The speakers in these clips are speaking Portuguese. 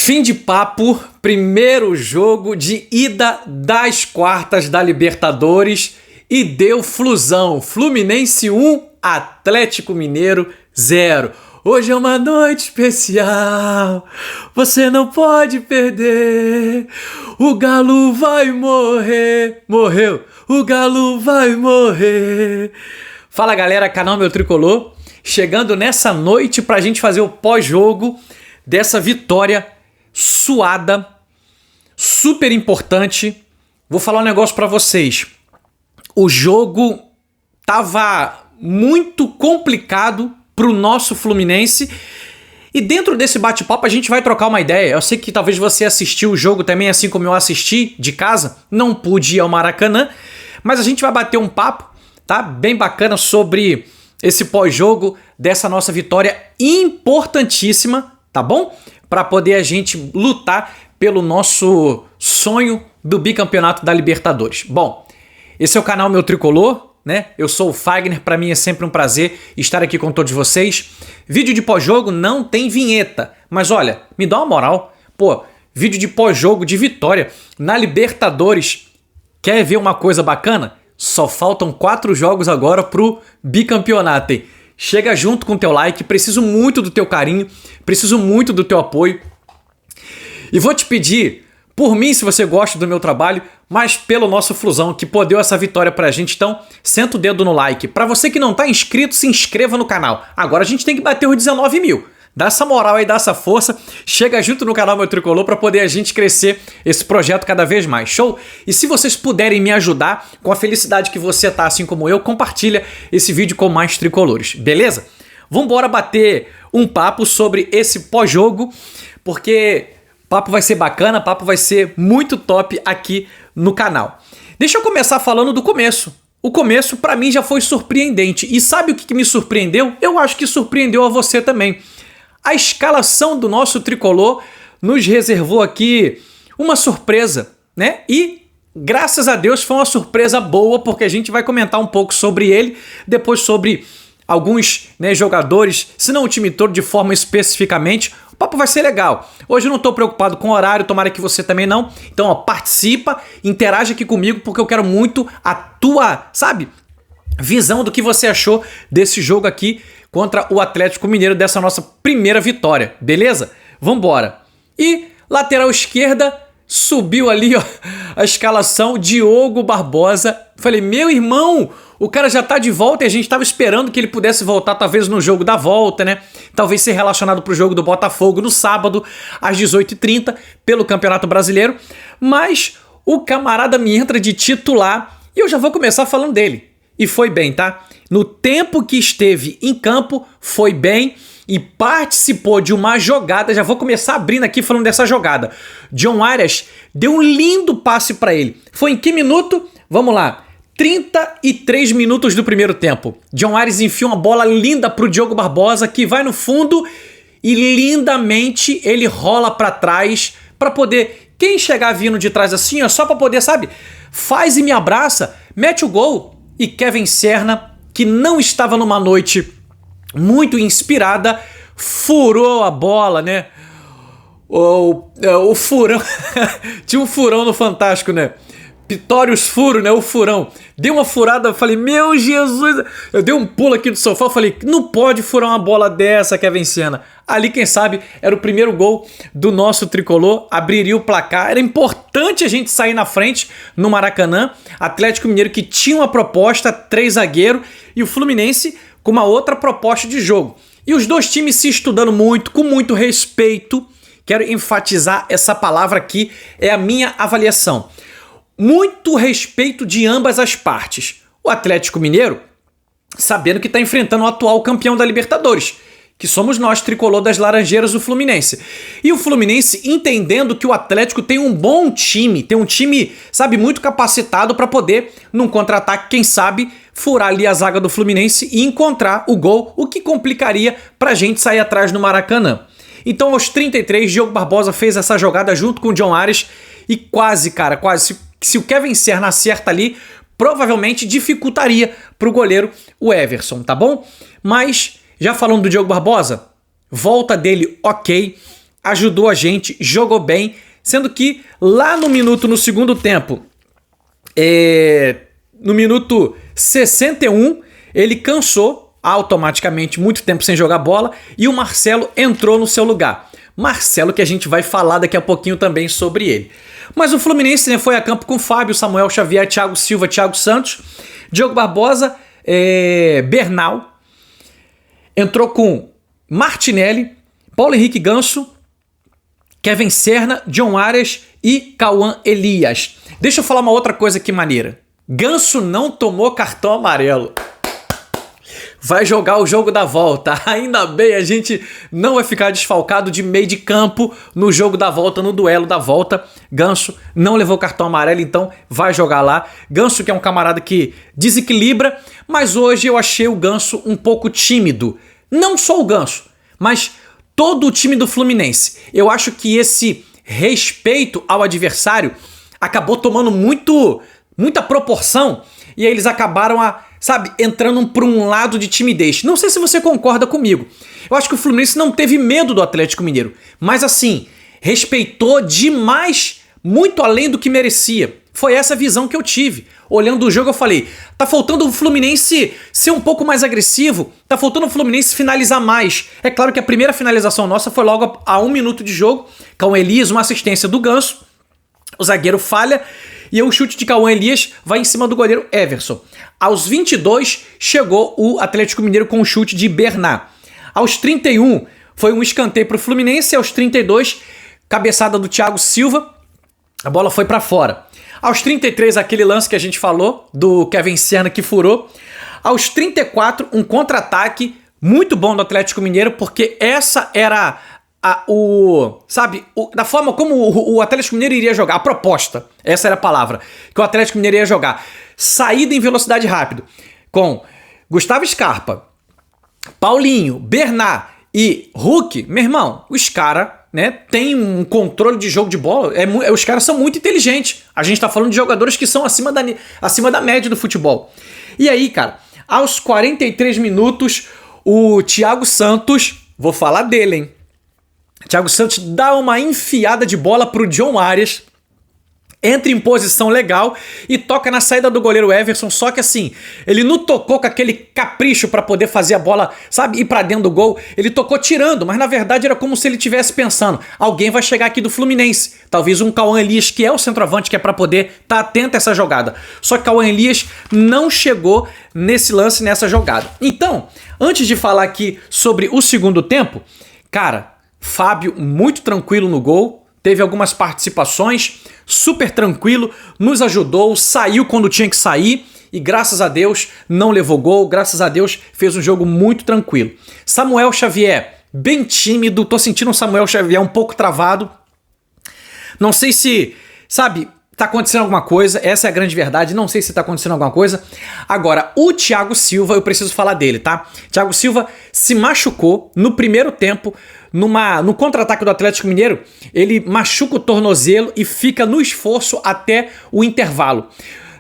Fim de papo, primeiro jogo de ida das quartas da Libertadores e deu flusão. Fluminense 1, Atlético Mineiro 0. Hoje é uma noite especial, você não pode perder. O Galo vai morrer, morreu, o Galo vai morrer. Fala galera, canal Meu Tricolor, chegando nessa noite pra gente fazer o pós-jogo dessa vitória suada, super importante. Vou falar um negócio pra vocês. O jogo tava muito complicado pro nosso Fluminense e dentro desse bate-papo a gente vai trocar uma ideia. Eu sei que talvez você assistiu o jogo também assim como eu assisti de casa, não pude ir ao Maracanã, mas a gente vai bater um papo, tá? Bem bacana sobre esse pós-jogo dessa nossa vitória importantíssima, tá bom? Para poder a gente lutar pelo nosso sonho do bicampeonato da Libertadores. Bom, esse é o canal Meu Tricolor, né? Eu sou o Fagner, para mim é sempre um prazer estar aqui com todos vocês. Vídeo de pós-jogo não tem vinheta, mas olha, me dá uma moral. Pô, vídeo de pós-jogo de vitória na Libertadores. Quer ver uma coisa bacana? Só faltam 4 jogos agora pro bicampeonato, hein? Chega junto com o teu like, preciso muito do teu carinho, preciso muito do teu apoio. E vou te pedir, por mim, se você gosta do meu trabalho, mas pelo nosso Flusão, que pô, deu essa vitória pra gente, então senta o dedo no like. Pra você que não tá inscrito, se inscreva no canal. Agora a gente tem que bater os 19 mil. Dá essa moral aí, dá essa força, chega junto no canal Meu Tricolor para poder a gente crescer esse projeto cada vez mais, show? E se vocês puderem me ajudar, com a felicidade que você tá, assim como eu, compartilha esse vídeo com mais tricolores, beleza? Vambora bater um papo sobre esse pós-jogo, porque papo vai ser bacana, papo vai ser muito top aqui no canal. Deixa eu começar falando do começo. O começo, para mim, já foi surpreendente. E sabe o que me surpreendeu? Eu acho que surpreendeu a você também. A escalação do nosso tricolor nos reservou aqui uma surpresa, né? E graças a Deus foi uma surpresa boa, porque a gente vai comentar um pouco sobre ele, depois sobre alguns, né, jogadores, se não o time todo de forma especificamente. O papo vai ser legal. Hoje eu não tô preocupado com o horário, tomara que você também não. Então, ó, participa, interage aqui comigo, porque eu quero muito a tua, sabe, visão do que você achou desse jogo aqui contra o Atlético Mineiro, dessa nossa primeira vitória, beleza? Vambora. E lateral esquerda, subiu ali, ó, a escalação, Diogo Barbosa. Falei, meu irmão, o cara já tá de volta e a gente tava esperando que ele pudesse voltar talvez no jogo da volta, né? Talvez ser relacionado pro jogo do Botafogo no sábado, às 18h30, pelo Campeonato Brasileiro. Mas o camarada me entra de titular e eu já vou começar falando dele. E foi bem, tá? No tempo que esteve em campo, foi bem e participou de uma jogada. Já vou começar abrindo aqui falando dessa jogada. John Arias deu um lindo passe para ele. Foi em que minuto? Vamos lá. 33 minutos do primeiro tempo. John Arias enfia uma bola linda pro Diogo Barbosa, que vai no fundo e lindamente ele rola para trás para poder... Quem chegar vindo de trás assim, ó, só para poder, sabe? Faz e me abraça, mete o gol. E Kevin Serna, que não estava numa noite muito inspirada, furou a bola, né? O furão. Tinha um furão no Fantástico, né? Pitórios Furo, né? O furão. Deu uma furada, eu falei, meu Jesus! Eu dei um pulo aqui do sofá, eu falei, não pode furar uma bola dessa, Kevin Serna. Ali, quem sabe, era o primeiro gol do nosso tricolor, abriria o placar. Era importante a gente sair na frente no Maracanã. Atlético Mineiro que tinha uma proposta, 3 zagueiros, e o Fluminense com uma outra proposta de jogo. E os dois times se estudando muito, com muito respeito. Quero enfatizar essa palavra aqui, é a minha avaliação. Muito respeito de ambas as partes. O Atlético Mineiro, sabendo que está enfrentando o atual campeão da Libertadores, que somos nós, tricolor das Laranjeiras, o Fluminense. E o Fluminense entendendo que o Atlético tem um bom time, tem um time, sabe, muito capacitado para poder, num contra-ataque, quem sabe, furar ali a zaga do Fluminense e encontrar o gol, o que complicaria pra gente sair atrás no Maracanã. Então, aos 33, Diogo Barbosa fez essa jogada junto com o John Arias e quase, cara, quase... Se o Kevin Serna acerta ali, provavelmente dificultaria para o goleiro o Everson, tá bom? Mas, já falando do Diogo Barbosa, volta dele ok. ajudou a gente, jogou bem, sendo que lá no segundo tempo, no minuto 61, ele cansou automaticamente, muito tempo sem jogar bola, e o Marcelo entrou no seu lugar. Marcelo, que a gente vai falar daqui a pouquinho também sobre ele. Mas o Fluminense, né, foi a campo com Fábio, Samuel Xavier, Thiago Silva, Thiago Santos, Diogo Barbosa, Bernal. Entrou com Martinelli, Paulo Henrique Ganso, Kevin Serna, John Arias e Cauã Elias. Deixa eu falar uma outra coisa aqui maneira. Ganso não tomou cartão amarelo. Vai jogar o jogo da volta. Ainda bem, a gente não vai ficar desfalcado de meio de campo no jogo da volta, no duelo da volta. Ganso não levou cartão amarelo, então vai jogar lá. Ganso, que é um camarada que desequilibra, mas hoje eu achei o Ganso um pouco tímido. Não só o Ganso, mas todo o time do Fluminense. Eu acho que esse respeito ao adversário acabou tomando muita proporção e aí eles acabaram entrando por um lado de timidez. Não sei se você concorda comigo. Eu acho que o Fluminense não teve medo do Atlético Mineiro, mas assim, respeitou demais, muito além do que merecia. Foi essa a visão que eu tive. Olhando o jogo eu falei, tá faltando o Fluminense ser um pouco mais agressivo, tá faltando o Fluminense finalizar mais. É claro que a primeira finalização nossa foi logo a 1 minuto de jogo, Cauã Elias, uma assistência do Ganso, o zagueiro falha, e o chute de Cauã Elias vai em cima do goleiro Everson. Aos 22, chegou o Atlético Mineiro com o chute de Bernat. Aos 31, foi um escanteio para o Fluminense. Aos 32, cabeçada do Thiago Silva. A bola foi para fora. Aos 33, aquele lance que a gente falou, do Kevin Serna que furou. Aos 34, um contra-ataque muito bom do Atlético Mineiro, porque essa era da forma como o Atlético Mineiro iria jogar, a proposta, essa era a palavra, que o Atlético Mineiro ia jogar. Saída em velocidade rápido, com Gustavo Scarpa, Paulinho, Bernat e Hulk. Meu irmão, os caras, né, tem um controle de jogo de bola, os caras são muito inteligentes. A gente tá falando de jogadores que são acima da média do futebol. E aí, cara, aos 43 minutos, o Thiago Santos, vou falar dele, hein? Thiago Santos dá uma enfiada de bola pro John Arias, entra em posição legal e toca na saída do goleiro Everson, só que assim, ele não tocou com aquele capricho pra poder fazer a bola, ir pra dentro do gol, ele tocou tirando, mas na verdade era como se ele estivesse pensando, alguém vai chegar aqui do Fluminense, talvez um Cauã Elias, que é o centroavante, que é pra poder estar atento a essa jogada, só que Cauã Elias não chegou nesse lance, nessa jogada. Então, antes de falar aqui sobre o segundo tempo, cara, Fábio muito tranquilo no gol, teve algumas participações, super tranquilo, nos ajudou, saiu quando tinha que sair e graças a Deus não levou gol, graças a Deus fez um jogo muito tranquilo. Samuel Xavier, bem tímido, tô sentindo o Samuel Xavier um pouco travado, não sei se, tá acontecendo alguma coisa, essa é a grande verdade, não sei se tá acontecendo alguma coisa. Agora, o Thiago Silva, eu preciso falar dele, tá? Thiago Silva se machucou no primeiro tempo, no contra-ataque do Atlético Mineiro, ele machuca o tornozelo e fica no esforço até o intervalo.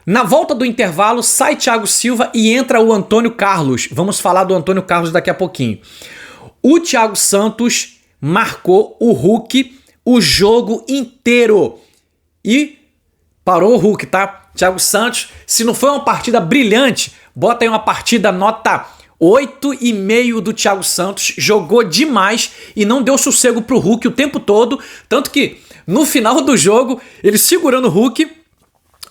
Na volta do intervalo, sai Thiago Silva e entra o Antônio Carlos. Vamos falar do Antônio Carlos daqui a pouquinho. O Thiago Santos marcou o Hulk o jogo inteiro. E parou o Hulk, tá? Thiago Santos, se não foi uma partida brilhante, bota aí uma partida nota 8,5 do Thiago Santos, jogou demais e não deu sossego pro Hulk o tempo todo, tanto que no final do jogo, ele segurando o Hulk,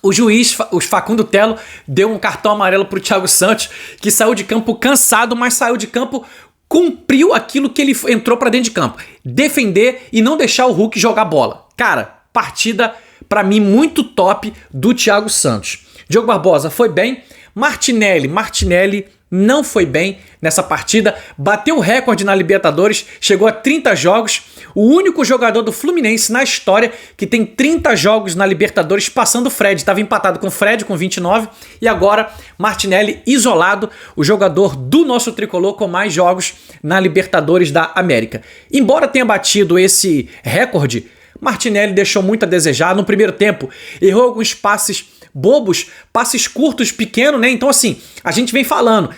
o juiz, o Facundo Telo, deu um cartão amarelo pro Thiago Santos, que saiu de campo cansado, mas saiu de campo, cumpriu aquilo que ele entrou pra dentro de campo, defender e não deixar o Hulk jogar bola. Cara, partida pra mim muito top do Thiago Santos. Diogo Barbosa foi bem, Martinelli não foi bem nessa partida, bateu o recorde na Libertadores, chegou a 30 jogos, o único jogador do Fluminense na história que tem 30 jogos na Libertadores, passando o Fred, estava empatado com o Fred com 29 e agora Martinelli isolado, o jogador do nosso tricolor com mais jogos na Libertadores da América. Embora tenha batido esse recorde, Martinelli deixou muito a desejar. No primeiro tempo, errou alguns passes bobos, passes curtos, pequenos, né? Então, assim, a gente vem falando,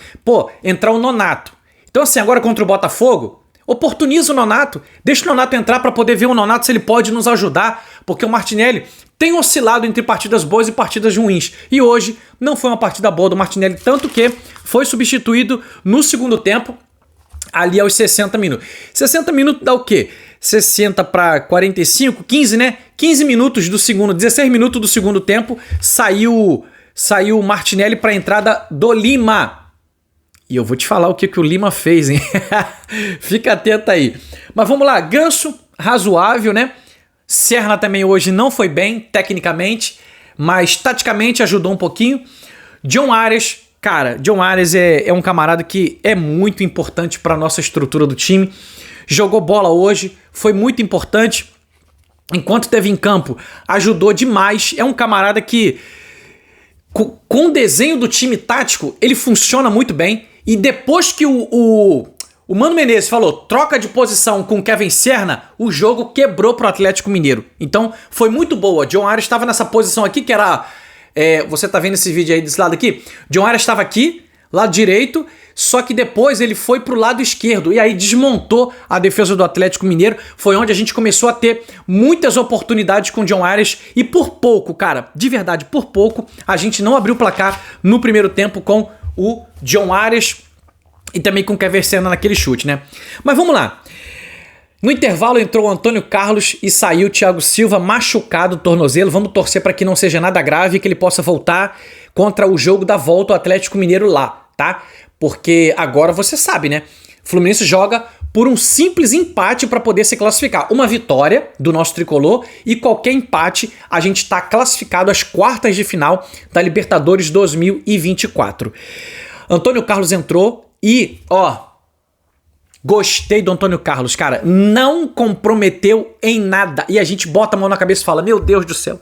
entrar o Nonato. Então, assim, agora contra o Botafogo, Oportuniza o Nonato, deixa o Nonato entrar para poder ver o Nonato se ele pode nos ajudar, porque o Martinelli tem oscilado entre partidas boas e partidas ruins. E hoje não foi uma partida boa do Martinelli, tanto que foi substituído no segundo tempo, ali aos 60 minutos. 60 minutos dá o quê? 60 para 45, 15, né? 15 minutos do segundo, 16 minutos do segundo tempo, saiu o Martinelli para a entrada do Lima. E eu vou te falar o que o Lima fez, hein? Fica atento aí. Mas vamos lá, Ganso, razoável, né? Serna também hoje não foi bem, tecnicamente, mas taticamente ajudou um pouquinho. John Arias, cara, John Arias é um camarada que é muito importante para a nossa estrutura do time. Jogou bola hoje, foi muito importante. Enquanto esteve em campo, ajudou demais. É um camarada que, com o desenho do time tático, ele funciona muito bem. E depois que o Mano Menezes falou troca de posição com o Kevin Serna, o jogo quebrou pro Atlético Mineiro. Então foi muito boa. John Arias estava nessa posição aqui que era... você tá vendo esse vídeo aí desse lado aqui? John Arias estava aqui, lado direito, só que depois ele foi pro lado esquerdo e aí desmontou a defesa do Atlético Mineiro. Foi onde a gente começou a ter muitas oportunidades com o John Arias e por pouco, cara, de verdade, por pouco, a gente não abriu o placar no primeiro tempo com o John Arias e também com o Kevin Serna naquele chute, né? Mas vamos lá. No intervalo entrou o Antônio Carlos e saiu o Thiago Silva machucado do tornozelo. Vamos torcer para que não seja nada grave e que ele possa voltar contra o jogo da volta ao Atlético Mineiro lá, tá? Porque agora você sabe, né? O Fluminense joga por um simples empate para poder se classificar. Uma vitória do nosso tricolor e qualquer empate a gente está classificado às quartas de final da Libertadores 2024. Antônio Carlos entrou e, gostei do Antônio Carlos, cara. Não comprometeu em nada. E a gente bota a mão na cabeça e fala, meu Deus do céu.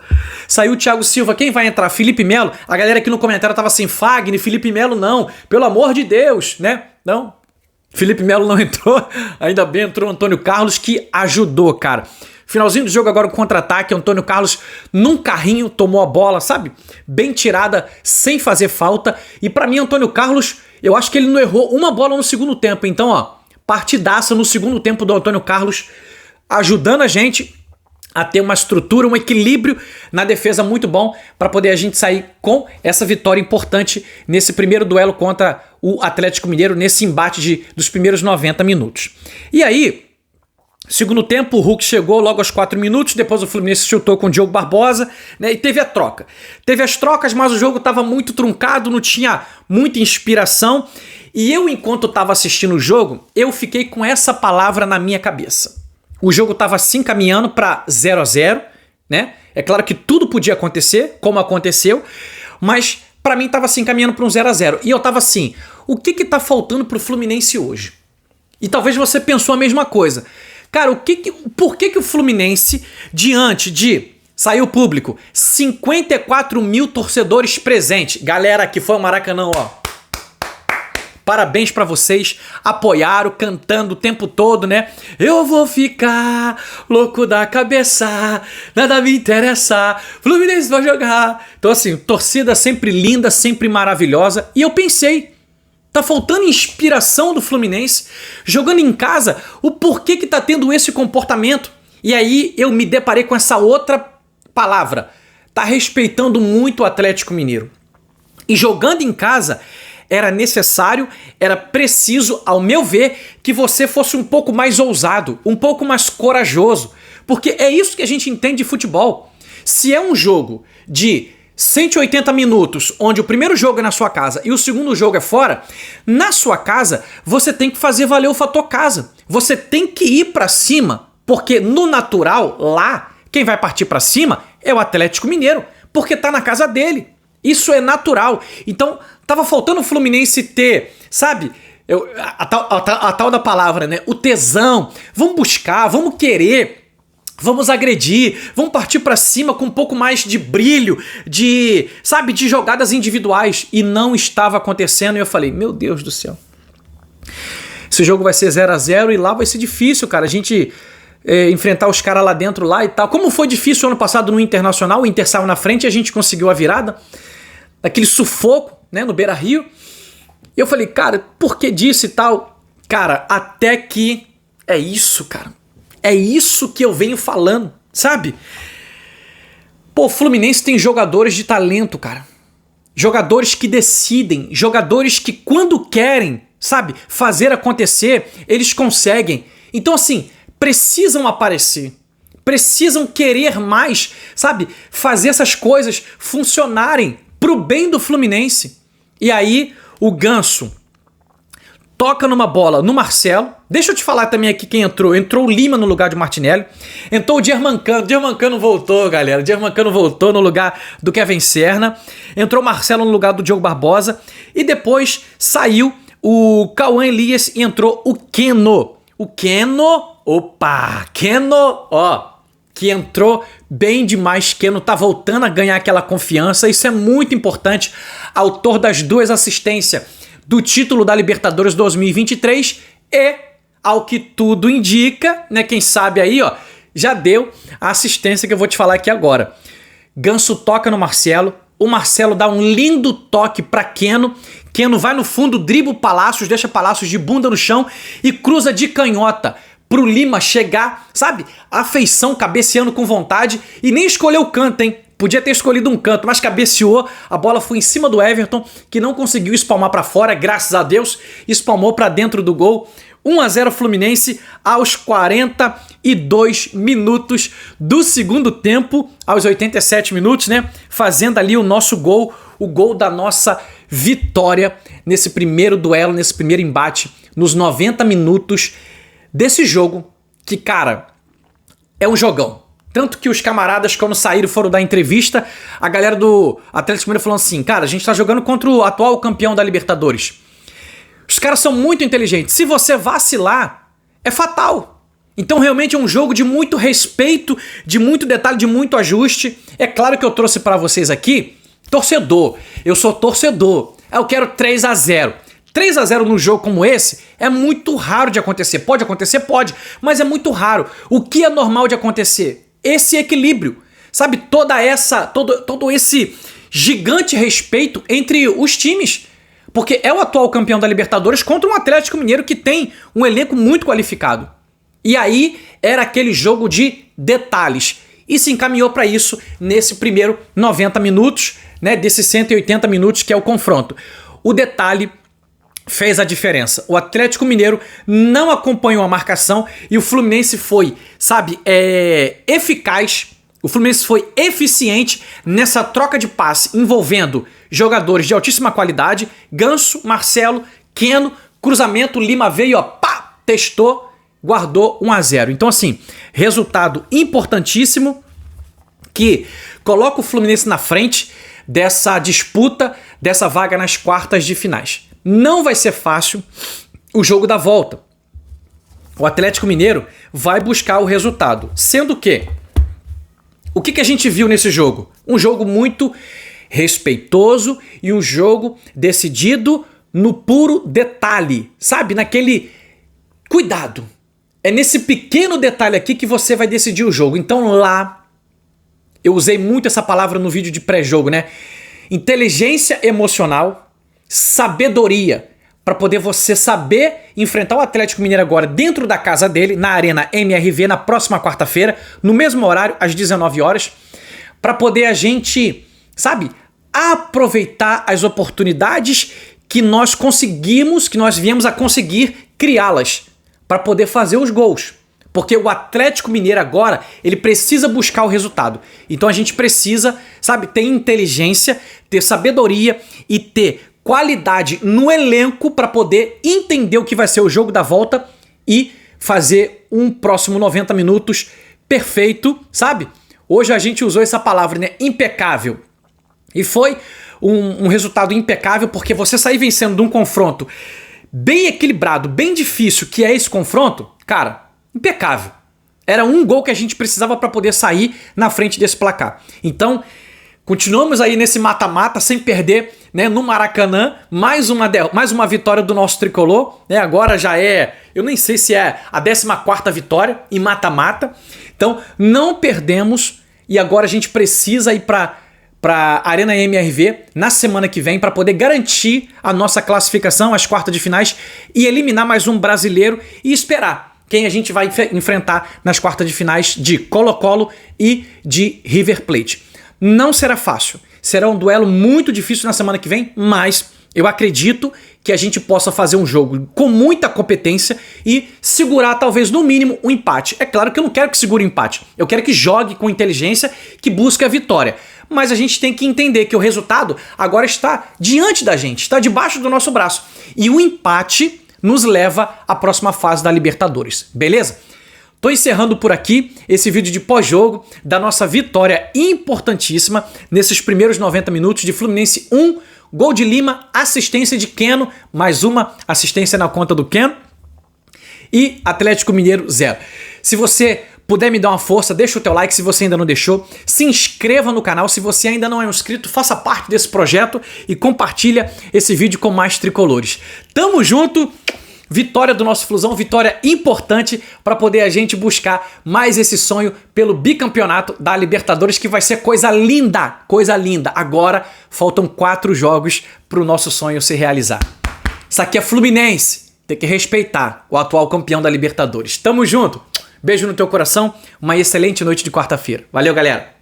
Saiu o Thiago Silva, quem vai entrar? Felipe Melo? A galera aqui no comentário tava assim, Fagner, Felipe Melo não. Pelo amor de Deus, né? Não. Felipe Melo não entrou, ainda bem entrou o Antônio Carlos que ajudou, cara. Finalzinho do jogo agora o contra-ataque, Antônio Carlos num carrinho tomou a bola, sabe? Bem tirada, sem fazer falta. E pra mim, Antônio Carlos, eu acho que ele não errou uma bola no segundo tempo. Então, partidaça no segundo tempo do Antônio Carlos, ajudando a gente a ter uma estrutura, um equilíbrio na defesa muito bom para poder a gente sair com essa vitória importante nesse primeiro duelo contra o Atlético Mineiro, nesse embate dos primeiros 90 minutos. E aí, segundo tempo, o Hulk chegou logo aos 4 minutos, depois o Fluminense chutou com o Diogo Barbosa, né, e teve a troca. Teve as trocas, mas o jogo estava muito truncado, não tinha muita inspiração. E eu, enquanto estava assistindo o jogo, eu fiquei com essa palavra na minha cabeça. O jogo estava assim caminhando para 0-0, né? É claro que tudo podia acontecer, como aconteceu, mas para mim estava assim caminhando para um 0-0. E eu estava assim, o que tá faltando pro Fluminense hoje? E talvez você pensou a mesma coisa. Cara, por que o Fluminense, diante de... Saiu público, 54 mil torcedores presentes. Galera, que foi o Maracanã, Parabéns pra vocês, apoiaram, cantando o tempo todo, né? Eu vou ficar louco da cabeça, nada me interessa, Fluminense vai jogar. Então assim, torcida sempre linda, sempre maravilhosa. E eu pensei, tá faltando inspiração do Fluminense, jogando em casa, o porquê que tá tendo esse comportamento? E aí eu me deparei com essa outra palavra, tá respeitando muito o Atlético Mineiro. E jogando em casa... Era necessário, era preciso, ao meu ver, que você fosse um pouco mais ousado, um pouco mais corajoso. Porque é isso que a gente entende de futebol. Se é um jogo de 180 minutos, onde o primeiro jogo é na sua casa e o segundo jogo é fora, na sua casa você tem que fazer valer o fator casa. Você tem que ir pra cima, porque no natural, lá, quem vai partir pra cima é o Atlético Mineiro, porque tá na casa dele. Isso é natural. Então, tava faltando o Fluminense ter, sabe, a tal da palavra, né? O tesão. Vamos buscar, vamos querer, vamos agredir, vamos partir pra cima com um pouco mais de brilho, de jogadas individuais. E não estava acontecendo. E eu falei, meu Deus do céu. Esse jogo vai ser 0-0 e lá vai ser difícil, cara. A gente... enfrentar os caras lá dentro lá e tal. Como foi difícil ano passado no Internacional, o Inter saiu na frente e a gente conseguiu a virada, aquele sufoco, né, no Beira-Rio. E eu falei, cara, por que disso e tal? Cara, até que É isso, cara. É isso que eu venho falando, sabe? Pô, o Fluminense tem jogadores de talento, cara. Jogadores que decidem, jogadores que quando querem, sabe, fazer acontecer, eles conseguem. Então assim, precisam aparecer, precisam querer mais, sabe, fazer essas coisas funcionarem pro bem do Fluminense. E aí o Ganso toca numa bola no Marcelo. Deixa eu te falar também aqui quem entrou. Entrou o Lima no lugar de Martinelli. Entrou o Germancano. Germancano voltou, galera. Germancano voltou no lugar do Kevin Serna. Entrou o Marcelo no lugar do Diogo Barbosa. E depois saiu o Cauã Elias e entrou o Keno. O Keno, ó, que entrou bem demais. Keno tá voltando a ganhar aquela confiança. Isso é muito importante. Autor das 2 assistências do título da Libertadores 2023 e, ao que tudo indica, né, quem sabe aí, ó, já deu a assistência que eu vou te falar aqui agora. Ganso toca no Marcelo, o Marcelo dá um lindo toque para Keno, Keno vai no fundo, dribla o Palácios, deixa Palácios de bunda no chão e cruza de canhota pro Lima chegar, sabe, a feição, cabeceando com vontade e nem escolheu o canto, hein? Podia ter escolhido um canto, mas cabeceou, a bola foi em cima do Everton, que não conseguiu espalmar para fora, graças a Deus, espalmou para dentro do gol. 1-0 Fluminense aos 42 minutos do segundo tempo, aos 87 minutos, né? Fazendo ali o nosso gol, o gol da nossa vitória nesse primeiro duelo, nesse primeiro embate, nos 90 minutos desse jogo, que, cara, é um jogão. Tanto que os camaradas, quando saíram, foram dar entrevista, a galera do Atlético Mineiro falou assim, cara, a gente tá jogando contra o atual campeão da Libertadores. Os caras são muito inteligentes. Se você vacilar, é fatal. Então realmente é um jogo de muito respeito, de muito detalhe, de muito ajuste. É claro que eu trouxe pra vocês aqui, torcedor. Eu sou torcedor. Eu quero 3-0. 3-0 num jogo como esse é muito raro de acontecer. Pode acontecer? Pode, mas é muito raro. O que é normal de acontecer? Esse equilíbrio, sabe? Todo esse gigante respeito entre os times. Porque é o atual campeão da Libertadores contra um Atlético Mineiro que tem um elenco muito qualificado. E aí era aquele jogo de detalhes. E se encaminhou para isso nesse primeiro 90 minutos, né? Desses 180 minutos que é o confronto. O detalhe fez a diferença. O Atlético Mineiro não acompanhou a marcação e o Fluminense foi, sabe, eficaz. O Fluminense foi eficiente nessa troca de passe envolvendo jogadores de altíssima qualidade. Ganso, Marcelo, Keno, cruzamento, Lima veio, ó, pá, testou, guardou 1-0. Então assim, resultado importantíssimo que coloca o Fluminense na frente dessa disputa, dessa vaga nas quartas de finais. Não vai ser fácil o jogo da volta. O Atlético Mineiro vai buscar o resultado. Sendo que, o que a gente viu nesse jogo? Um jogo muito respeitoso e um jogo decidido no puro detalhe. Sabe? Naquele cuidado. É nesse pequeno detalhe aqui que você vai decidir o jogo. Então lá, eu usei muito essa palavra no vídeo de pré-jogo, né? Inteligência emocional, sabedoria, para poder você saber enfrentar o Atlético Mineiro agora dentro da casa dele, na Arena MRV, na próxima quarta-feira, no mesmo horário, às 19 horas, para poder a gente, sabe, aproveitar as oportunidades que nós conseguimos, que nós viemos a conseguir criá-las, para poder fazer os gols. Porque o Atlético Mineiro agora, ele precisa buscar o resultado. Então a gente precisa, sabe, ter inteligência, ter sabedoria e ter qualidade no elenco para poder entender o que vai ser o jogo da volta e fazer um próximo 90 minutos perfeito, sabe? Hoje a gente usou essa palavra, né? Impecável. E foi um resultado impecável porque você sair vencendo de um confronto bem equilibrado, bem difícil, que é esse confronto, cara, impecável. Era um gol que a gente precisava para poder sair na frente desse placar. Então, continuamos aí nesse mata-mata sem perder, né, no Maracanã, mais uma vitória do nosso tricolor, né? Agora já eu nem sei se é a 14ª vitória em mata-mata. Então, não perdemos e agora a gente precisa ir para Arena MRV na semana que vem para poder garantir a nossa classificação às quartas de finais e eliminar mais um brasileiro e esperar quem a gente vai enfrentar nas quartas de finais de Colo-Colo e de River Plate. Não será fácil, será um duelo muito difícil na semana que vem, mas eu acredito que a gente possa fazer um jogo com muita competência e segurar talvez no mínimo um empate. É claro que eu não quero que segure o empate, eu quero que jogue com inteligência, que busque a vitória. Mas a gente tem que entender que o resultado agora está diante da gente, está debaixo do nosso braço. E o empate nos leva à próxima fase da Libertadores, beleza? Tô encerrando por aqui esse vídeo de pós-jogo da nossa vitória importantíssima nesses primeiros 90 minutos de Fluminense 1, gol de Lima, assistência de Keno, mais uma assistência na conta do Keno, e Atlético Mineiro 0. Se você puder me dar uma força, deixa o teu like se você ainda não deixou, se inscreva no canal se você ainda não é inscrito, faça parte desse projeto e compartilha esse vídeo com mais tricolores. Tamo junto! Vitória do nosso Flusão, vitória importante para poder a gente buscar mais esse sonho pelo bicampeonato da Libertadores, que vai ser coisa linda, coisa linda. Agora faltam 4 jogos para o nosso sonho se realizar. Isso aqui é Fluminense, tem que respeitar o atual campeão da Libertadores. Tamo junto, beijo no teu coração, uma excelente noite de quarta-feira. Valeu, galera!